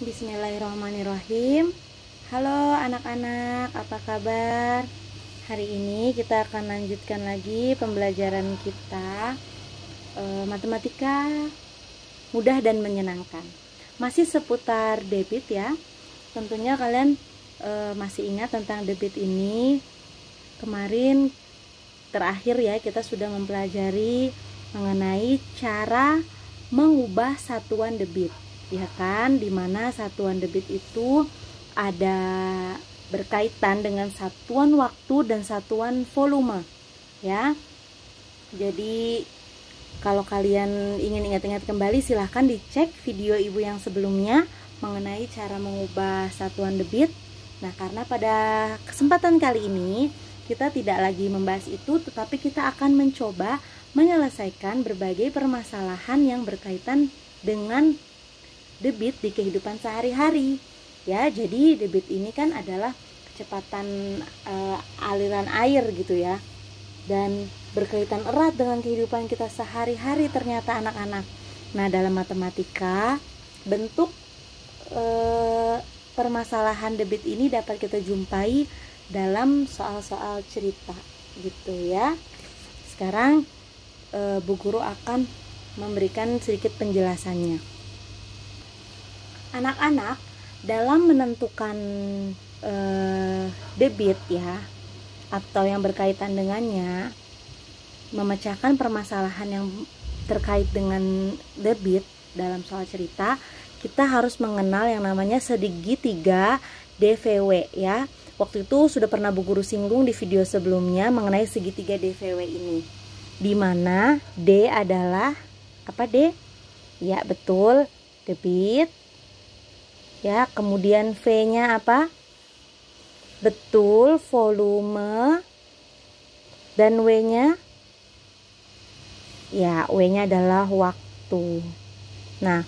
Bismillahirrahmanirrahim. Halo anak-anak, apa kabar? Hari ini kita akan lanjutkan lagi pembelajaran kita matematika mudah dan menyenangkan. Masih seputar debit ya. Tentunya kalian masih ingat tentang debit ini. Kemarin terakhir ya kita sudah mempelajari mengenai cara mengubah satuan debit. Ya kan, dimana satuan debit itu ada berkaitan dengan satuan waktu dan satuan volume ya. Jadi kalau kalian ingin ingat-ingat kembali, silahkan dicek video ibu yang sebelumnya mengenai cara mengubah satuan debit. Nah, karena pada kesempatan kali ini kita tidak lagi membahas itu, tetapi kita akan mencoba menyelesaikan berbagai permasalahan yang berkaitan dengan debit di kehidupan sehari-hari ya. Jadi debit ini kan adalah kecepatan aliran air gitu ya, dan berkaitan erat dengan kehidupan kita sehari-hari ternyata anak-anak. Nah, dalam matematika bentuk permasalahan debit ini dapat kita jumpai dalam soal-soal cerita gitu ya. Sekarang Bu Guru akan memberikan sedikit penjelasannya. Anak-anak dalam menentukan debit ya, atau yang berkaitan dengannya, memecahkan permasalahan yang terkait dengan debit dalam soal cerita, kita harus mengenal yang namanya segitiga DVW ya. Waktu itu sudah pernah Bu Guru singgung di video sebelumnya mengenai segitiga DVW ini, dimana D adalah apa? D ya, betul, debit ya. Kemudian V-nya apa? Betul, volume. Dan W-nya ya, W-nya adalah waktu. Nah,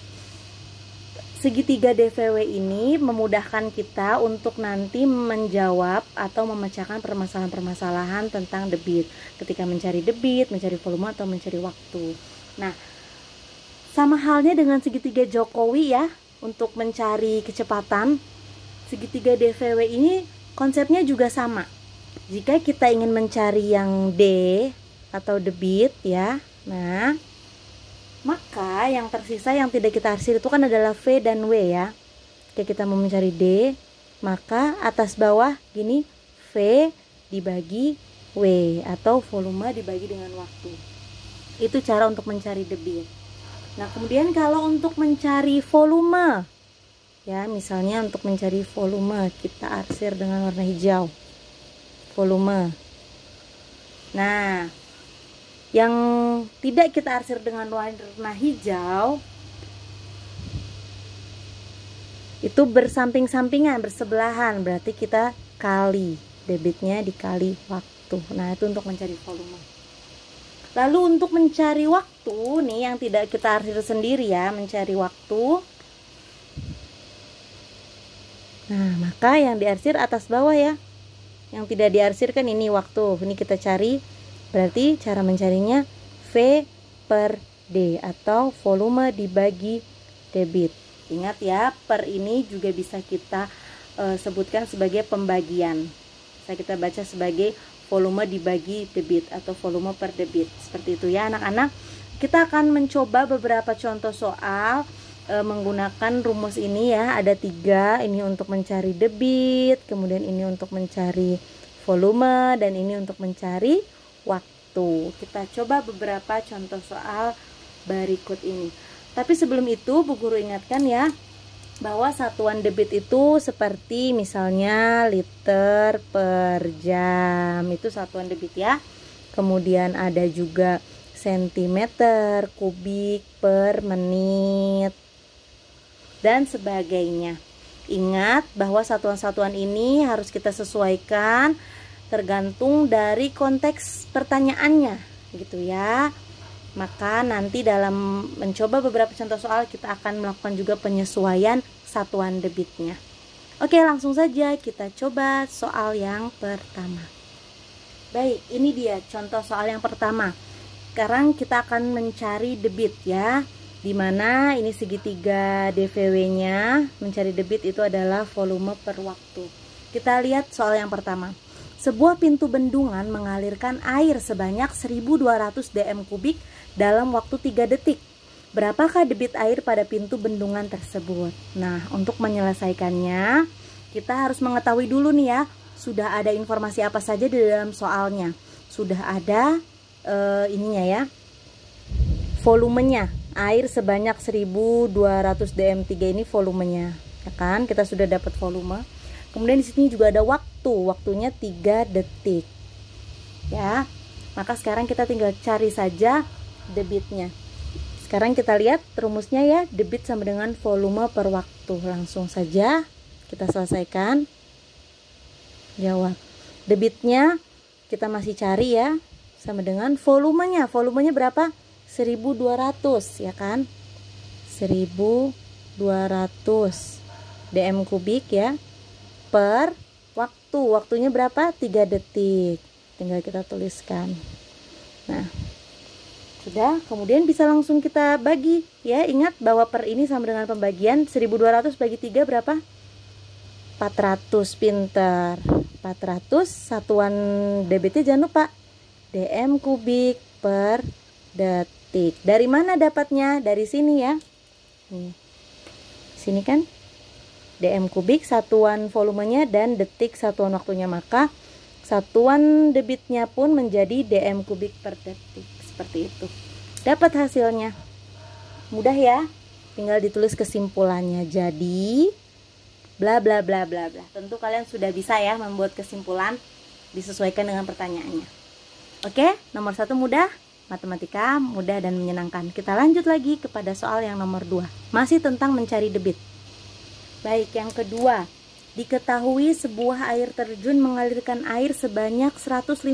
segitiga DVW ini memudahkan kita untuk nanti menjawab atau memecahkan permasalahan-permasalahan tentang debit ketika mencari debit, mencari volume, atau mencari waktu. Nah, sama halnya dengan segitiga Jokowi ya. Untuk mencari kecepatan, segitiga DVW ini konsepnya juga sama. Jika kita ingin mencari yang D atau debit ya, nah maka yang tersisa yang tidak kita arsir itu kan adalah V dan W ya. Jika kita mau mencari D, maka atas bawah gini, V dibagi W atau volume dibagi dengan waktu. Itu cara untuk mencari debit. Nah, kemudian kalau untuk mencari volume ya, misalnya untuk mencari volume kita arsir dengan warna hijau, volume. Nah, yang tidak kita arsir dengan warna hijau itu bersamping-sampingan, bersebelahan, berarti kita kali, debitnya dikali waktu. Nah, itu untuk mencari volume. Lalu untuk mencari waktu nih, yang tidak kita arsir sendiri ya, mencari waktu. Nah, maka yang diarsir atas bawah ya. Yang tidak diarsir kan ini waktu. Ini kita cari, berarti cara mencarinya V per D atau volume dibagi debit. Ingat ya, per ini juga bisa kita sebutkan sebagai pembagian. Bisa kita baca sebagai volume dibagi debit atau volume per debit. Seperti itu ya anak-anak. Kita akan mencoba beberapa contoh soal menggunakan rumus ini ya. Ada 3, ini untuk mencari debit, kemudian ini untuk mencari volume, dan ini untuk mencari waktu. Kita coba beberapa contoh soal berikut ini. Tapi sebelum itu Bu Guru ingatkan ya, bahwa satuan debit itu seperti misalnya liter per jam, itu satuan debit ya. Kemudian ada juga sentimeter kubik per menit dan sebagainya. Ingat bahwa satuan-satuan ini harus kita sesuaikan tergantung dari konteks pertanyaannya gitu ya. Maka nanti dalam mencoba beberapa contoh soal kita akan melakukan juga penyesuaian satuan debitnya. Oke, langsung saja kita coba soal yang pertama. Baik, ini dia contoh soal yang pertama. Sekarang kita akan mencari debit ya. Dimana ini segitiga DVW-nya, mencari debit itu adalah volume per waktu. Kita lihat soal yang pertama. Sebuah pintu bendungan mengalirkan air sebanyak 1200 dm kubik dalam waktu 3 detik. Berapakah debit air pada pintu bendungan tersebut? Nah, untuk menyelesaikannya, kita harus mengetahui dulu nih ya, sudah ada informasi apa saja di dalam soalnya. Sudah ada ininya ya, volumenya, air sebanyak 1200 dm3 ini volumenya, ya kan? Kita sudah dapat volume. Kemudian di sini juga ada waktunya 3 detik. Ya. Maka sekarang kita tinggal cari saja debitnya. Sekarang kita lihat rumusnya ya, debit sama dengan volume per waktu. Langsung saja kita selesaikan. Jawab. Debitnya kita masih cari ya, sama dengan volumenya. Volumenya berapa? 1200, ya kan? 1200 dm kubik ya, per waktu. Waktunya berapa? 3 detik. Tinggal kita tuliskan. Nah, sudah. Kemudian bisa langsung kita bagi ya. Ingat bahwa per ini sama dengan pembagian. 1200 bagi 3 berapa? 400. Pinter. 400. Satuan debitnya jangan lupa, dm kubik per detik. Dari mana dapatnya? Dari sini ya. Nih. Sini kan? dm kubik satuan volumenya dan detik satuan waktunya, maka satuan debitnya pun menjadi dm kubik per detik. Seperti itu. Dapat hasilnya. Mudah ya. Tinggal ditulis kesimpulannya. Jadi bla bla bla bla bla. Tentu kalian sudah bisa ya membuat kesimpulan disesuaikan dengan pertanyaannya. Oke, nomor 1 mudah, matematika mudah dan menyenangkan. Kita lanjut lagi kepada soal yang nomor 2. Masih tentang mencari debit. Baik, yang kedua, diketahui sebuah air terjun mengalirkan air sebanyak 150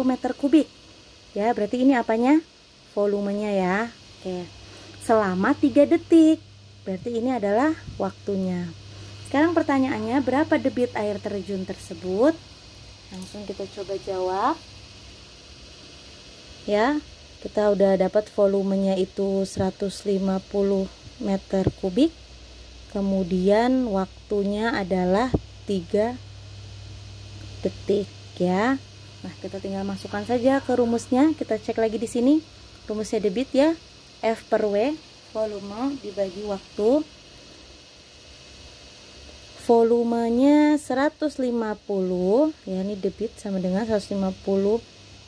meter kubik. Ya, berarti ini apanya? Volumenya ya. Oke. Selama 3 detik. Berarti ini adalah waktunya. Sekarang pertanyaannya, berapa debit air terjun tersebut? Langsung kita coba jawab. Ya, kita udah dapat volumenya itu 150 meter kubik. Kemudian waktunya adalah 3 detik ya. Nah, kita tinggal masukkan saja ke rumusnya. Kita cek lagi di sini. Rumusnya debit ya. F per W, volume dibagi waktu. Volumenya 150 ya, ini debit sama dengan 150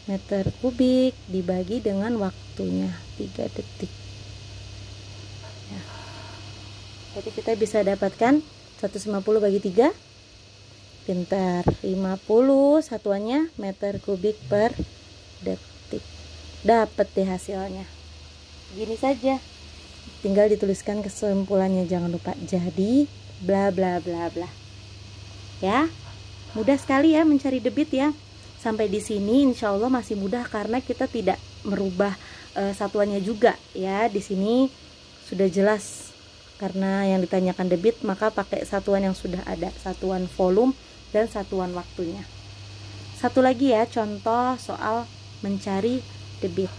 meter kubik dibagi dengan waktunya 3 detik. Jadi kita bisa dapatkan 150 bagi 3. Pintar. 50 satuannya meter kubik per detik. Dapat deh hasilnya. Gini saja. Tinggal dituliskan kesimpulannya, jangan lupa. Jadi bla bla bla bla. Ya. Mudah sekali ya mencari debit ya. Sampai di sini insya Allah masih mudah karena kita tidak merubah satuannya juga ya. Di sini sudah jelas. Karena yang ditanyakan debit, maka pakai satuan yang sudah ada, satuan volume dan satuan waktunya. Satu lagi ya, contoh soal mencari debit.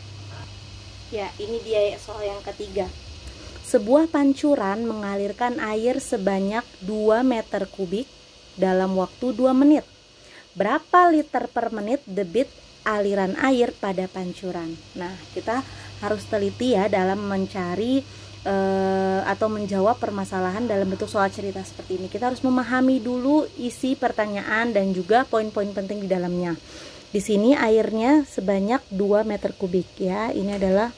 Ya, ini dia soal yang ketiga. Sebuah pancuran mengalirkan air sebanyak 2 meter kubik dalam waktu 2 menit. Berapa liter per menit debit aliran air pada pancuran? Nah, kita harus teliti ya dalam mencari atau menjawab permasalahan dalam bentuk soal cerita seperti ini. Kita harus memahami dulu isi pertanyaan dan juga poin-poin penting di dalamnya. Di sini airnya sebanyak 2 meter kubik ya. Ini adalah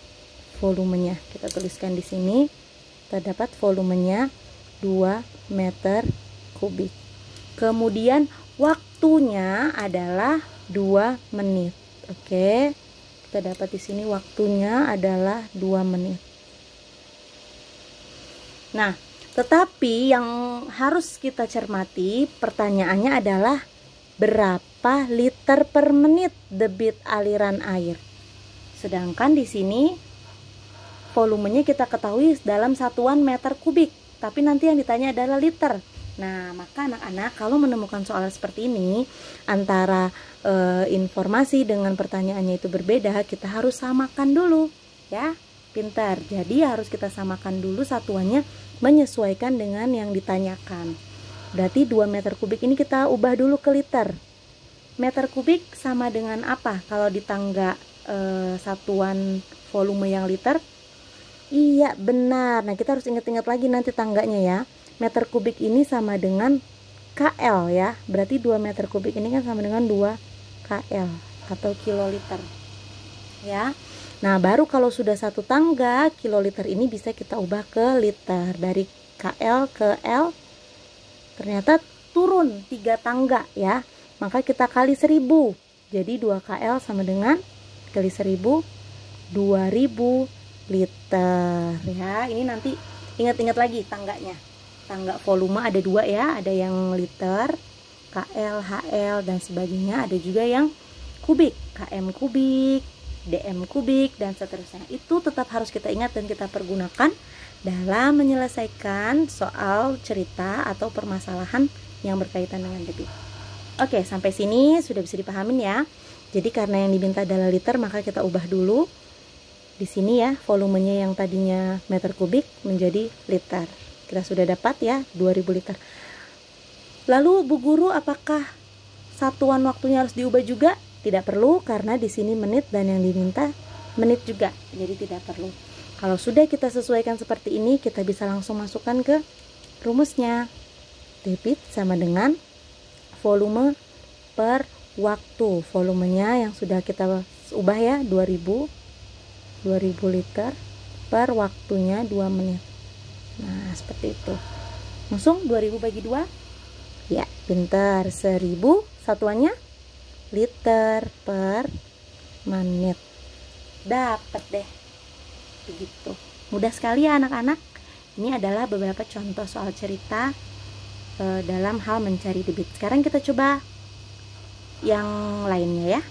volumenya. Kita tuliskan di sini. Kita dapat volumenya 2 meter kubik. Kemudian waktunya adalah 2 menit. Oke. Kita dapat di sini waktunya adalah 2 menit. Nah, tetapi yang harus kita cermati pertanyaannya adalah berapa liter per menit debit aliran air. Sedangkan di sini volumenya kita ketahui dalam satuan meter kubik, tapi nanti yang ditanya adalah liter. Nah, maka anak-anak kalau menemukan soal seperti ini antara informasi dengan pertanyaannya itu berbeda, kita harus samakan dulu ya. Pintar. Jadi harus kita samakan dulu satuannya menyesuaikan dengan yang ditanyakan. Berarti 2 meter kubik ini kita ubah dulu ke liter. Meter kubik sama dengan apa kalau di tangga satuan volume yang liter? Iya, benar. Nah, kita harus ingat-ingat lagi nanti tangganya ya. Meter kubik ini sama dengan KL ya. Berarti 2 meter kubik ini kan sama dengan 2 KL atau kiloliter. Ya. Nah, baru kalau sudah satu tangga, kiloliter ini bisa kita ubah ke liter. Dari KL ke L ternyata turun 3 tangga ya. Maka kita kali 1000. Jadi 2 KL sama dengan kali 1000, 2000 liter ya. Ini nanti ingat-ingat lagi tangganya. Tangga volume ada 2 ya, ada yang liter, KL, HL dan sebagainya, ada juga yang kubik, KM kubik, DM kubik dan seterusnya. Itu tetap harus kita ingat dan kita pergunakan dalam menyelesaikan soal cerita atau permasalahan yang berkaitan dengan debit. Oke, sampai sini sudah bisa dipahamin ya. Jadi karena yang diminta adalah liter, maka kita ubah dulu di sini ya, volumenya yang tadinya meter kubik menjadi liter. Kita sudah dapat ya 2000 liter. Lalu Bu Guru, apakah satuan waktunya harus diubah juga? Tidak perlu, karena di sini menit dan yang diminta menit juga. Jadi tidak perlu. Kalau sudah kita sesuaikan seperti ini, kita bisa langsung masukkan ke rumusnya. Debit sama dengan volume per waktu. Volumenya yang sudah kita ubah ya, 2000 liter per waktunya 2 menit. Nah, seperti itu. Langsung 2000 bagi 2. Ya, pintar. 1000 satuannya liter per menit. Dapat deh. Begitu. Mudah sekali ya anak-anak. Ini adalah beberapa contoh soal cerita dalam hal mencari debit. Sekarang kita coba yang lainnya ya.